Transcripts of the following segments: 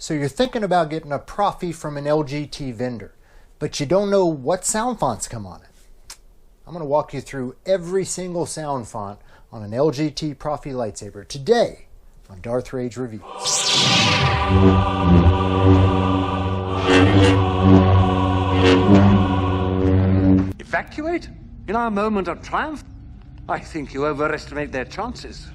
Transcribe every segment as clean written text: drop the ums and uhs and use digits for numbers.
So you're thinking about getting a Proffie from an LGT vendor, but you don't know what sound fonts come on it. I'm going to walk you through every single sound font on an LGT Proffie lightsaber today on Darth Rage Reviews. Evacuate? In our moment of triumph? I think you overestimate their chances.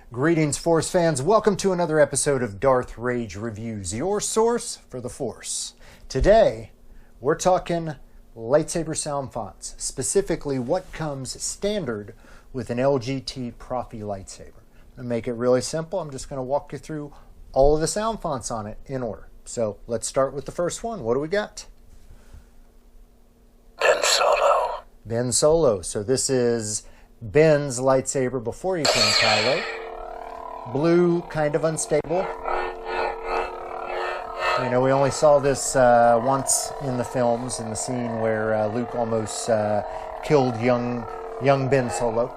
Greetings, Force fans. Welcome to another episode of Darth Rage Reviews, your source for the Force. Today, we're talking lightsaber sound fonts, specifically what comes standard with an LGT Proffie lightsaber. To make it really simple, I'm just going to walk you through all of the sound fonts on it in order. So let's start with the first one. What do we got? Ben Solo. Ben Solo. So this is Ben's lightsaber before he became Kylo. Blue, kind of unstable. You know, we only saw this once in the films, in the scene where Luke almost killed young Ben Solo.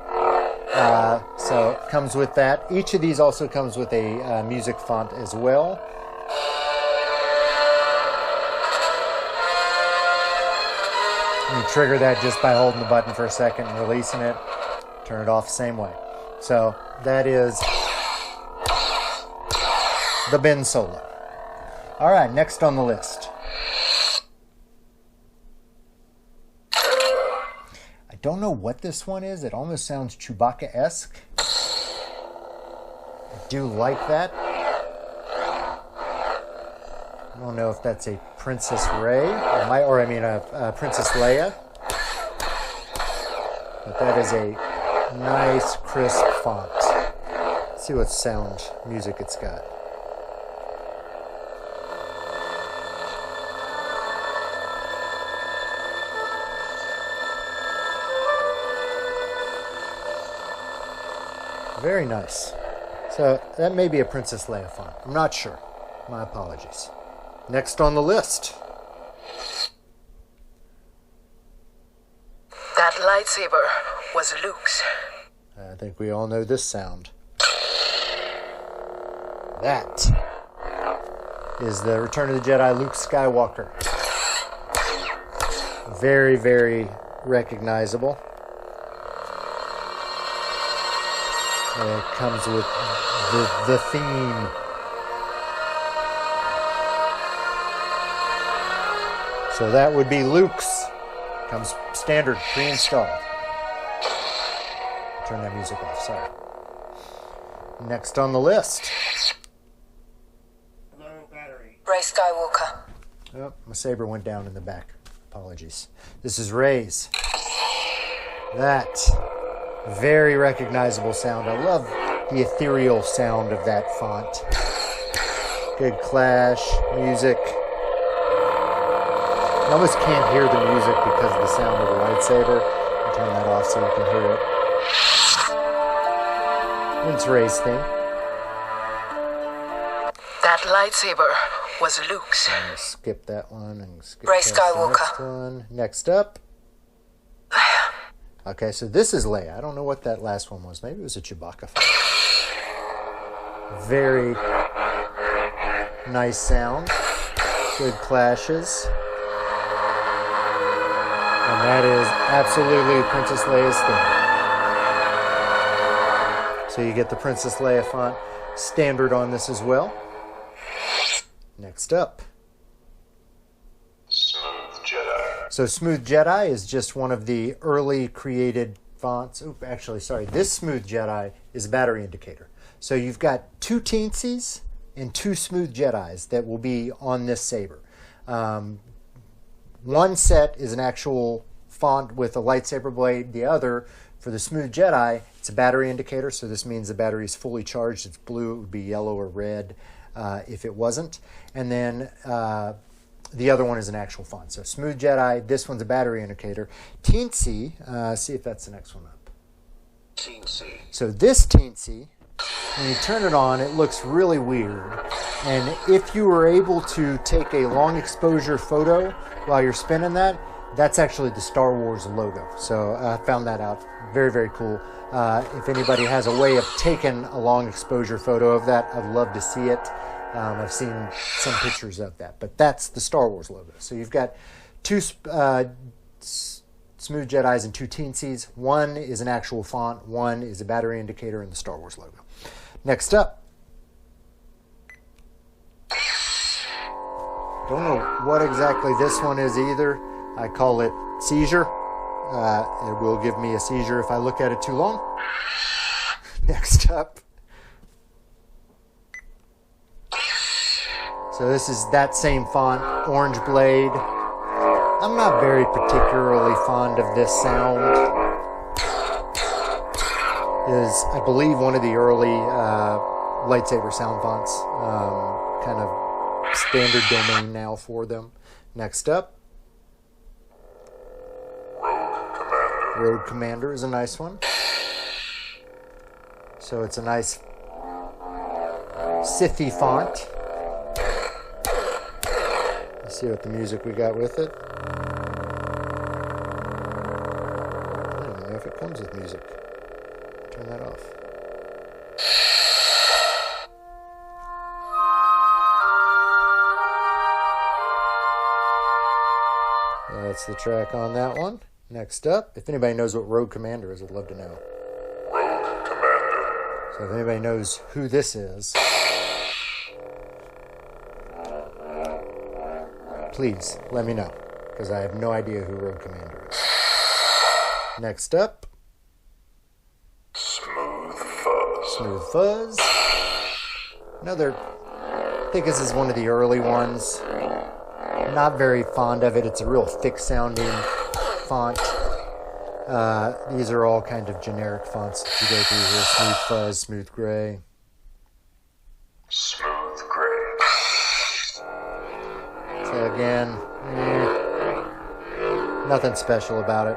So it comes with that. Each of these also comes with a music font as well. You trigger that just by holding the button for a second and releasing it. Turn it off the same way. So that is the Ben Solo. All right, next on the list. I don't know what this one is. It almost sounds Chewbacca-esque. I do like that. I don't know if that's a Princess Rey, or Princess Leia. But that is a nice, crisp font. Let's see what sound music it's got. Very nice. So that may be a Princess Leia font. I'm not sure. My apologies. Next on the list. That lightsaber was Luke's. I think we all know this sound. That is the Return of the Jedi Luke Skywalker. Very, very recognizable. And it comes with the theme. So that would be Luke's. Comes standard, pre-installed. Turn that music off, sorry. Next on the list. Low battery. Rey Skywalker. Oh, my saber went down in the back. Apologies. This is Rey's. That very recognizable sound. I love the ethereal sound of that font. Good clash, music. You almost can't hear the music because of the sound of the lightsaber. I'll turn that off so you can hear it. It's Rey's theme. That lightsaber was Luke's. I'm going to skip that one and skip Rey past the Skywalker. next one. Next up. Okay, so this is Leia. I don't know what that last one was. Maybe it was a Chewbacca font. Very nice sound. Good clashes. And that is absolutely Princess Leia's theme. So you get the Princess Leia font standard on this as well. Next up. So Smooth Jedi is just one of the early created fonts. Oh, actually, sorry. This Smooth Jedi is a battery indicator. So you've got two Teensies and two Smooth Jedis that will be on this saber. One set is an actual font with a lightsaber blade. The other, for the Smooth Jedi, it's a battery indicator. So this means the battery is fully charged. It's blue. It would be yellow or red if it wasn't. And then the other one is an actual font. So Smooth Jedi, this one's a battery indicator. Teensy, see if that's the next one up. Teensy. So this Teensy, when you turn it on, it looks really weird. And if you were able to take a long exposure photo while you're spinning that, that's actually the Star Wars logo. So I found that out. Very, very cool. If anybody has a way of taking a long exposure photo of that, I'd love to see it. I've seen some pictures of that, but that's the Star Wars logo. So you've got two Smooth Jedis and two Teensies. One is an actual font, one is a battery indicator and the Star Wars logo. Next up, don't know what exactly this one is either. I call it Seizure. It will give me a seizure if I look at it too long. Next up. So this is that same font, Orange Blade. I'm not very particularly fond of this sound. It is, I believe, one of the early lightsaber sound fonts. Kind of standard domain now for them. Next up. Rogue Commander is a nice one. So it's a nice Sithy font. Let's see what the music we got with it. I don't know if it comes with music. Turn that off. That's the track on that one. Next up, if anybody knows what Rogue Commander is, I'd love to know. Rogue Commander. So if anybody knows who this is, please let me know, because I have no idea who Rogue Commander is. Next up, Smooth Fuzz. Smooth Fuzz. Another, I think this is one of the early ones. Not very fond of it. It's a real thick sounding font. These are all kind of generic fonts that you go through here. Smooth Fuzz, Smooth Gray. Smooth Gray. So again, nothing special about it.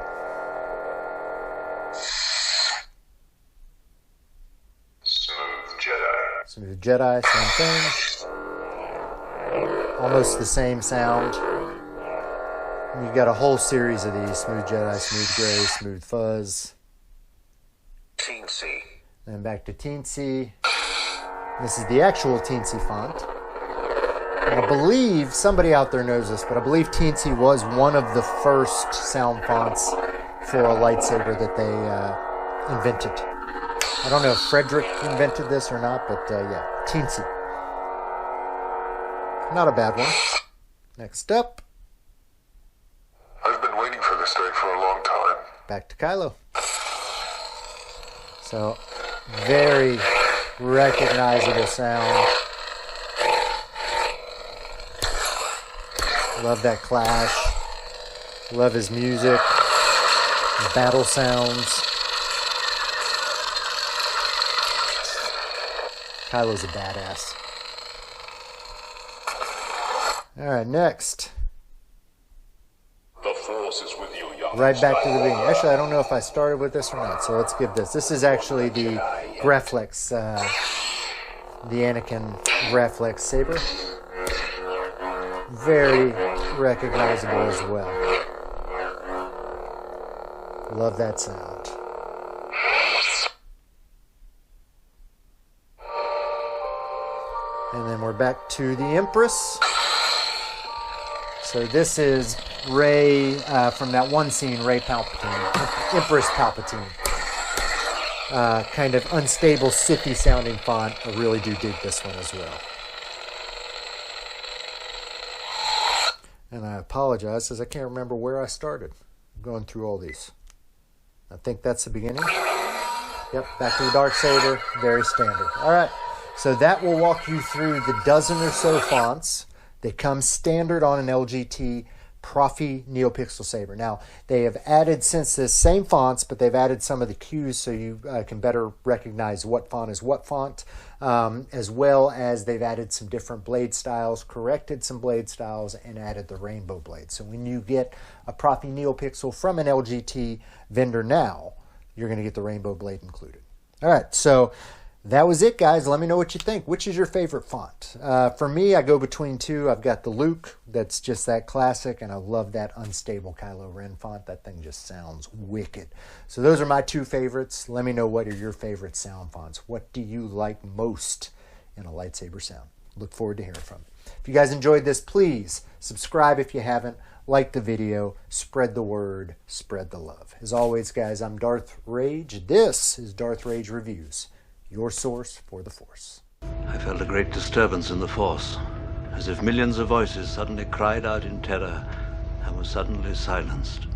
Smooth Jedi. Smooth Jedi, same thing. Almost the same sound. And you've got a whole series of these. Smooth Jedi, Smooth Gray, Smooth Fuzz. Teensy. Then back to Teensy. This is the actual Teensy font. And I believe, somebody out there knows this, but I believe Teensy was one of the first sound fonts for a lightsaber that they invented. I don't know if Frederick invented this or not, but yeah, Teensy. Not a bad one. Next up. I've been waiting for this day for a long time. Back to Kylo. So, very recognizable sound. Love that clash. Love his music. His battle sounds. Kylo's a badass. Alright, next. The Force is with you, young. Right back to the beginning. Actually, I don't know if I started with this or not, so let's give this. This is actually the Graflex, the Anakin Graflex saber. Very recognizable as well. Love that sound. And then we're back to the Empress. So this is Rey, from that one scene, Rey Palpatine, Empress Palpatine. Kind of unstable, Sithy sounding font. I really do dig this one as well. And I apologize, because I can't remember where I started going through all these. I think that's the beginning. Yep, back to the Darksaber, very standard. All right, so that will walk you through the dozen or so fonts that come standard on an LGT Proffie Neopixel saber. Now, they have added, since the same fonts, but they've added some of the cues so you can better recognize what font is what font, as well as they've added some different blade styles, corrected some blade styles, and added the rainbow blade. So when you get a Proffie Neopixel from an LGT vendor now, you're going to get the rainbow blade included. All right, so that was it, guys. Let me know what you think. Which is your favorite font? For me, I go between two. I've got the Luke, that's just that classic, and I love that unstable Kylo Ren font. That thing just sounds wicked. So those are my two favorites. Let me know what are your favorite sound fonts. What do you like most in a lightsaber sound? Look forward to hearing from you. If you guys enjoyed this, please subscribe if you haven't. Like the video, spread the word, spread the love. As always, guys, I'm Darth Rage. This is Darth Rage Reviews, your source for the Force. I felt a great disturbance in the Force, as if millions of voices suddenly cried out in terror and were suddenly silenced.